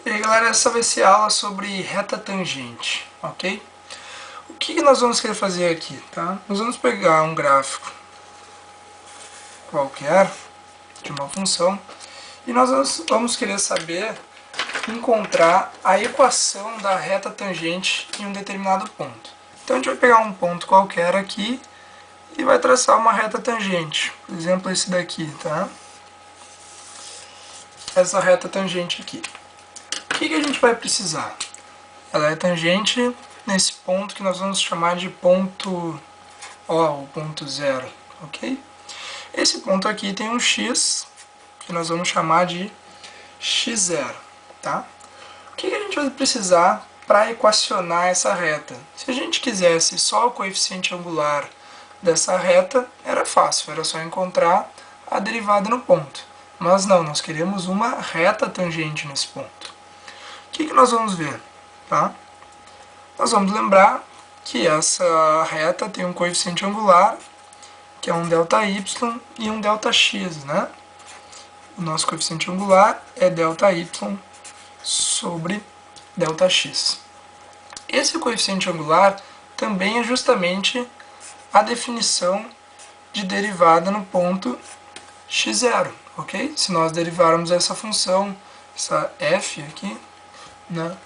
E aí galera, essa vai ser a aula sobre reta tangente, ok? O que nós vamos querer fazer aqui, tá? Nós vamos pegar um gráfico qualquer de uma função e nós vamos querer saber encontrar a equação da reta tangente em um determinado ponto. Então a gente vai pegar um ponto qualquer aqui e vai traçar uma reta tangente. Por exemplo, esse daqui, tá? Essa reta tangente aqui. O que a gente vai precisar? Ela é tangente nesse ponto que nós vamos chamar de ponto O, ou ponto zero, ok? Esse ponto aqui tem um x, que nós vamos chamar de x0, tá? O que a gente vai precisar para equacionar essa reta? Se a gente quisesse só o coeficiente angular dessa reta, era fácil, era só encontrar a derivada no ponto. Mas não, nós queremos uma reta tangente nesse ponto. O que nós vamos ver? Tá? Nós vamos lembrar que essa reta tem um coeficiente angular, que é um ΔY e um ΔX, né? O nosso coeficiente angular é ΔY sobre ΔX. Esse coeficiente angular também é justamente a definição de derivada no ponto x0, ok? Se nós derivarmos essa função, essa f aqui, né,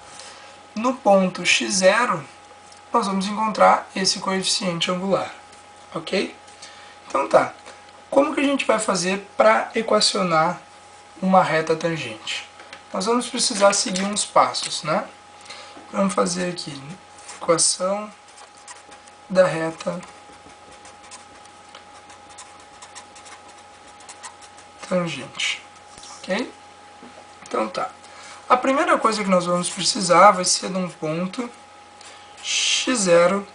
no ponto x0, nós vamos encontrar esse coeficiente angular, ok? Então tá, como que a gente vai fazer para equacionar uma reta tangente? Nós vamos precisar seguir uns passos, né? Vamos fazer aqui, equação da reta tangente, ok? Então tá. A primeira coisa que nós vamos precisar vai ser de um ponto x0,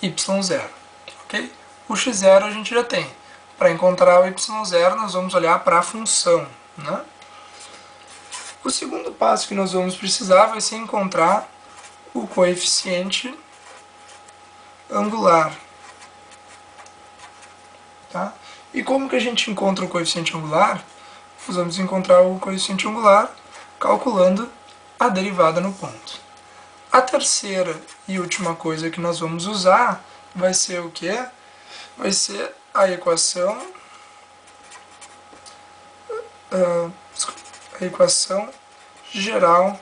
y0, ok? O x0 a gente já tem. Para encontrar o y0, nós vamos olhar para a função, né? O segundo passo que nós vamos precisar vai ser encontrar o coeficiente angular, tá? E como que a gente encontra o coeficiente angular? Nós vamos encontrar o coeficiente angular calculando a derivada no ponto. A terceira e última coisa que nós vamos usar vai ser o quê? Vai ser a equação geral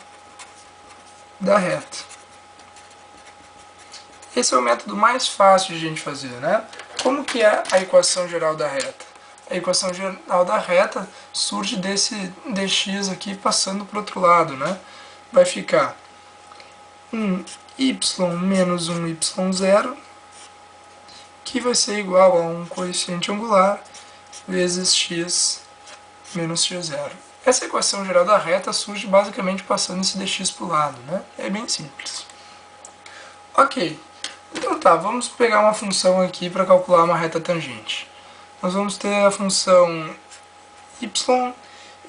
da reta. Esse é o método mais fácil de a gente fazer, né? Como que é a equação geral da reta? A equação geral da reta surge desse dx aqui passando para o outro lado, né? Vai ficar um y menos um y0, que vai ser igual a um coeficiente angular vezes x menos x0. Essa equação geral da reta surge basicamente passando esse dx para o lado, né? É bem simples. Ok, então tá, vamos pegar uma função aqui para calcular uma reta tangente. Nós vamos ter a função y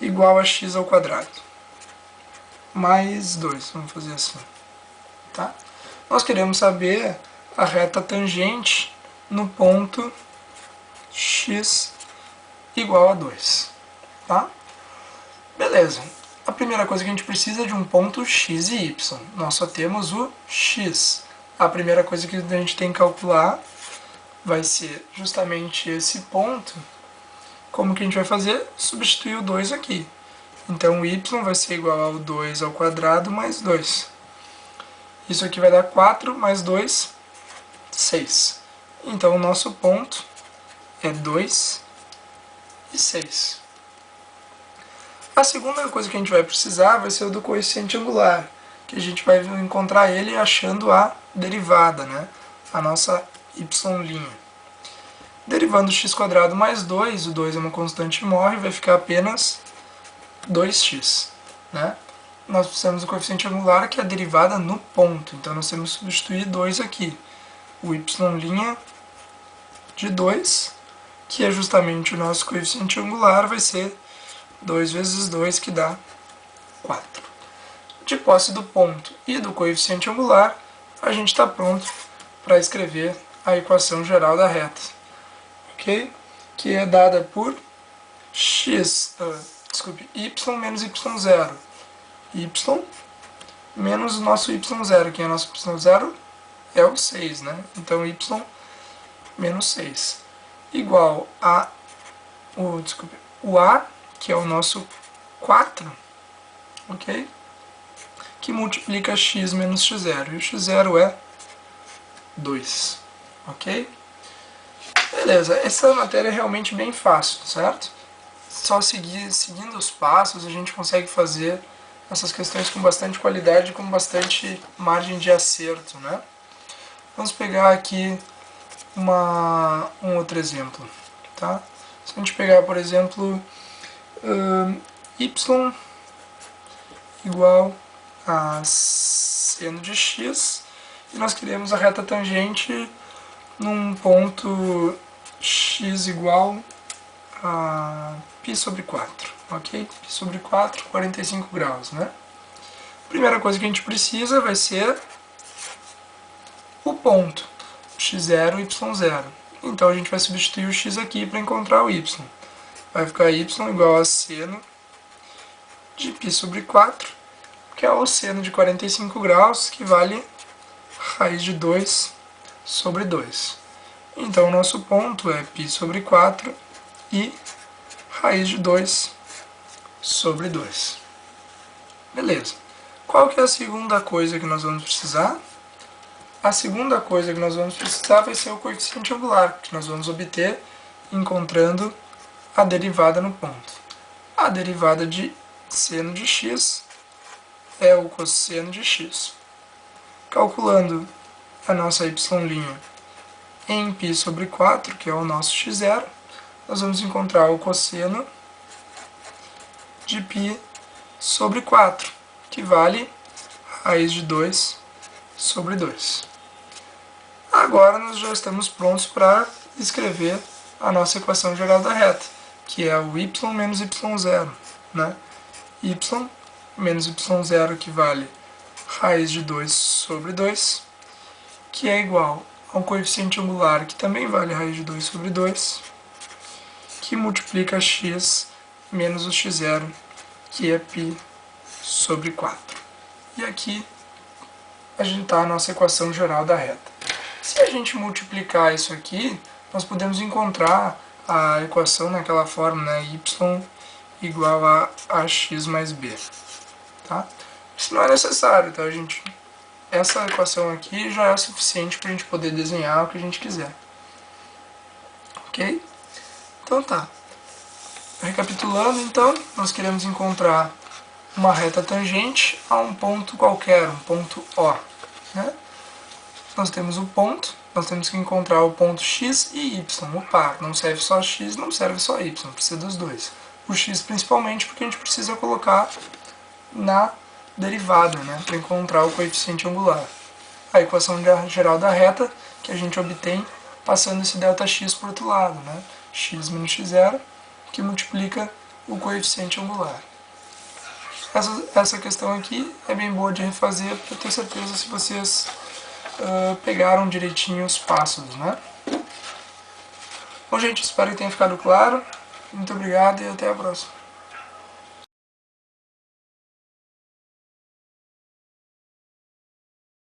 igual a x ao quadrado, mais 2, vamos fazer assim. Tá? Nós queremos saber a reta tangente no ponto x igual a 2. Tá? Beleza. A primeira coisa que a gente precisa é de um ponto x e y. Nós só temos o x. A primeira coisa que a gente tem que calcular vai ser justamente esse ponto. Como que a gente vai fazer? Substituir o 2 aqui. Então o y vai ser igual ao 2 ao quadrado mais 2. Isso aqui vai dar 4 mais 2, 6. Então o nosso ponto é 2 e 6. A segunda coisa que a gente vai precisar vai ser o do coeficiente angular, que a gente vai encontrar ele achando a derivada, né? A nossa y'. Derivando x² mais 2, o 2 é uma constante e morre, vai ficar apenas 2x, né? Nós precisamos do coeficiente angular, que é a derivada no ponto. Então nós temos que substituir 2 aqui. O y' de 2, que é justamente o nosso coeficiente angular, vai ser 2 vezes 2, que dá 4. De posse do ponto e do coeficiente angular, a gente está pronto para escrever a equação geral da reta, ok? Que é dada por y menos y0. y menos o nosso y0. Quem é nosso y0? É o 6, né? Então y menos 6. Igual a o a, que é o nosso 4, ok? Que multiplica x menos x0. E o x0 é 2, ok? Beleza, essa matéria é realmente bem fácil, certo? Só seguindo os passos a gente consegue fazer essas questões com bastante qualidade e com bastante margem de acerto, né? Vamos pegar aqui um outro exemplo, tá? Se a gente pegar, por exemplo, y igual a seno de x, e nós queremos a reta tangente num ponto x igual a π sobre 4, ok? π sobre 4, 45 graus, né? A primeira coisa que a gente precisa vai ser o ponto, x0 e y0. Então a gente vai substituir o x aqui para encontrar o y. Vai ficar y igual a seno de π sobre 4, que é o seno de 45 graus, que vale raiz de 2 sobre 2. Então o nosso ponto é π sobre 4 e raiz de 2 sobre 2. Beleza. Qual que é a segunda coisa que nós vamos precisar? A segunda coisa que nós vamos precisar vai ser o coeficiente angular, que nós vamos obter encontrando a derivada no ponto. A derivada de seno de x é o cosseno de x. Calculando a nossa y' em π sobre 4, que é o nosso x0, nós vamos encontrar o cosseno de π sobre 4, que vale raiz de 2 sobre 2. Agora nós já estamos prontos para escrever a nossa equação geral da reta, que é o y menos y0, né? Y menos y0, que vale raiz de 2 sobre 2, que é igual a um coeficiente angular, que também vale raiz de 2 sobre 2, que multiplica x menos o x0, que é π sobre 4. E aqui a gente está a nossa equação geral da reta. Se a gente multiplicar isso aqui, nós podemos encontrar a equação naquela forma, né? Y igual a ax mais b. Tá? Isso não é necessário, tá, gente? Essa equação aqui já é o suficiente para a gente poder desenhar o que a gente quiser. Ok? Então tá. Recapitulando, então, nós queremos encontrar uma reta tangente a um ponto qualquer, um ponto O, né? Nós temos o ponto, nós temos que encontrar o ponto x e y, o par. Não serve só x, não serve só y, precisa dos dois. O x principalmente porque a gente precisa colocar na derivada, né, para encontrar o coeficiente angular. A equação geral da reta que a gente obtém passando esse ΔX para o outro lado, né, x menos x0, que multiplica o coeficiente angular. Essa questão aqui é bem boa de refazer, para ter certeza se vocês pegaram direitinho os passos, né? Bom, gente, espero que tenha ficado claro. Muito obrigado e até a próxima.